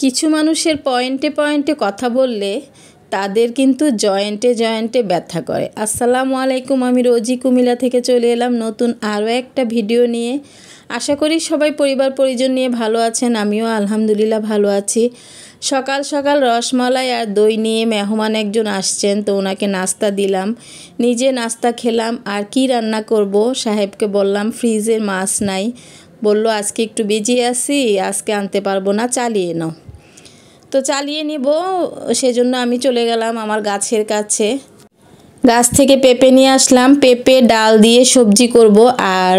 কিছু মানুষের পয়েন্টে পয়েন্টে কথা বললে তাদের কিন্তু জয়েন্টে জয়েন্টে ব্যথা করে। আসসালামু আলাইকুম, আমি রোজি কুমিল্লা থেকে চলে এলাম নতুন আরও একটা ভিডিও নিয়ে। আশা করি সবাই পরিবার পরিজন নিয়ে ভালো আছেন, আমিও আলহামদুলিল্লাহ ভালো আছি। সকাল সকাল রসমালাই আর দই নিয়ে মেহমান একজন আসছেন, তো ওনাকে নাস্তা দিলাম, নিজে নাস্তা খেলাম। আর কি রান্না করব সাহেবকে বললাম ফ্রিজে মাছ নাই, বলল আজকে একটু বিজি আছি, আজকে আনতে পারবো না, চালিয়ে নাও। তো চালিয়ে নিব, সেজন্য আমি চলে গেলাম আমার গাছের কাছে। গাছ থেকে পেঁপে নিয়ে আসলাম, পেঁপে ডাল দিয়ে সবজি করব। আর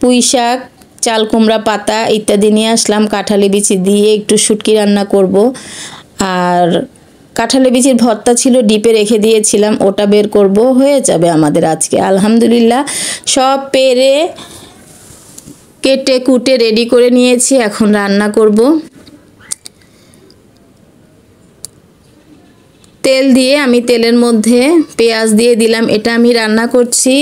পুঁই শাক, চাল কুমড়া পাতা ইত্যাদি নিয়ে আসলাম। কাঁঠালি বিচি দিয়ে একটু শুটকি রান্না করব। আর কাঁঠালি বিচির ভর্তা ছিল, ডিপে রেখে দিয়েছিলাম, ওটা বের করব, হয়ে যাবে আমাদের আজকে আলহামদুলিল্লাহ। সব পেরে কেটে কুটে রেডি করে নিয়েছি, এখন রান্না করব। তেল দিয়ে আমি তেলের মধ্যে পেঁয়াজ দিয়ে দিলাম। এটা আমি রান্না করছি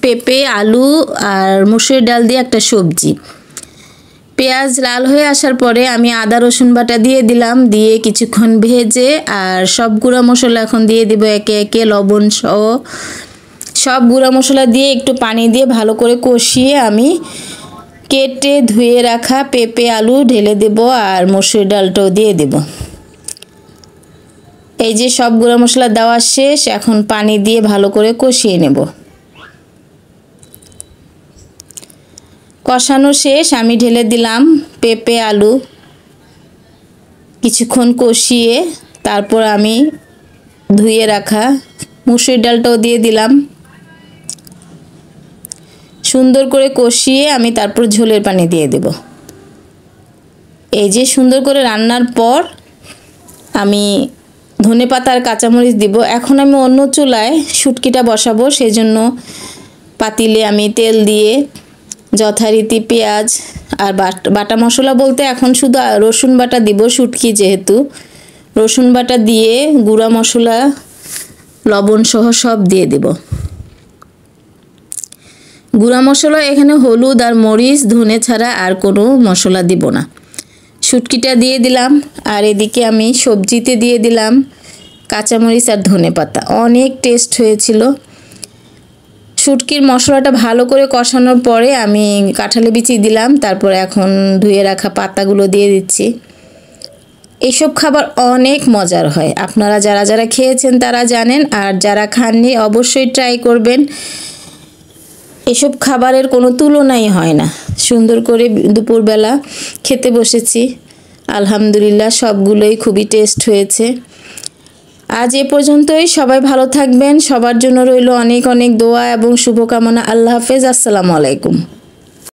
পেঁপে, আলু আর মুসুর ডাল দিয়ে একটা সবজি। পেঁয়াজ লাল হয়ে আসার পরে আমি আদা রসুন বাটা দিয়ে দিলাম, দিয়ে কিছুক্ষণ ভেজে আর সব গুঁড়া মশলা এখন দিয়ে দিব একে একে, লবণ সহ সব গুঁড়া মশলা দিয়ে একটু পানি দিয়ে ভালো করে কষিয়ে আমি কেটে ধুয়ে রাখা পেঁপে আলু ঢেলে দেব আর মসুর ডালটাও দিয়ে দেব। এই যে সব গুঁড়া মশলা দেওয়া শেষ, এখন পানি দিয়ে ভালো করে কষিয়ে নেব। কষানো শেষ, আমি ঢেলে দিলাম পেঁপে আলু, কিছুক্ষণ কষিয়ে তারপর আমি ধুয়ে রাখা মুসুর ডালটাও দিয়ে দিলাম। সুন্দর করে কষিয়ে আমি তারপর ঝোলের পানি দিয়ে দেব। এই যে সুন্দর করে রান্নার পর আমি ধনেপাতা আর কাঁচামরিচ দিব। এখন আমি অন্য চুলায় শুটকিটা বসাবো, সেজন্য পাতিলে আমি তেল দিয়ে যথারীতি পেঁয়াজ আর বাটা মশলা বলতে এখন শুধু রসুন বাটা দিব, শুটকি যেহেতু, রসুন বাটা দিয়ে গুঁড়া মশলা লবণ সহ সব দিয়ে দেব। গুঁড়া মশলা এখানে হলুদ আর মরিচ, ধনে ছাড়া আর কোনো মশলা দিব না। শুটকিটা দিয়ে দিলাম আর এদিকে আমি সবজিতে দিয়ে দিলাম কাঁচামরিচ আর ধনেপাতা। অনেক টেস্ট হয়েছিল। শুটকির মশলাটা ভালো করে কষানোর পরে আমি কাঁঠালি বিচি দিলাম, তারপর এখন ধুয়ে রাখা পাতাগুলো দিয়ে দিচ্ছি। এসব খাবার অনেক মজার হয়, আপনারা যারা যারা খেয়েছেন তারা জানেন, আর যারা খাননি অবশ্যই ট্রাই করবেন। এসব খাবারের কোনো তুলনাই হয় না। সুন্দর করে দুপুরবেলা খেতে বসেছি, আলহামদুলিল্লাহ সবগুলোই খুবই টেস্ট হয়েছে। আজ এ পর্যন্তই, সবাই ভালো থাকবেন, সবার জন্য রইল অনেক অনেক দোয়া এবং শুভকামনা। আল্লাহ হাফেজ, আসসালামু আলাইকুম।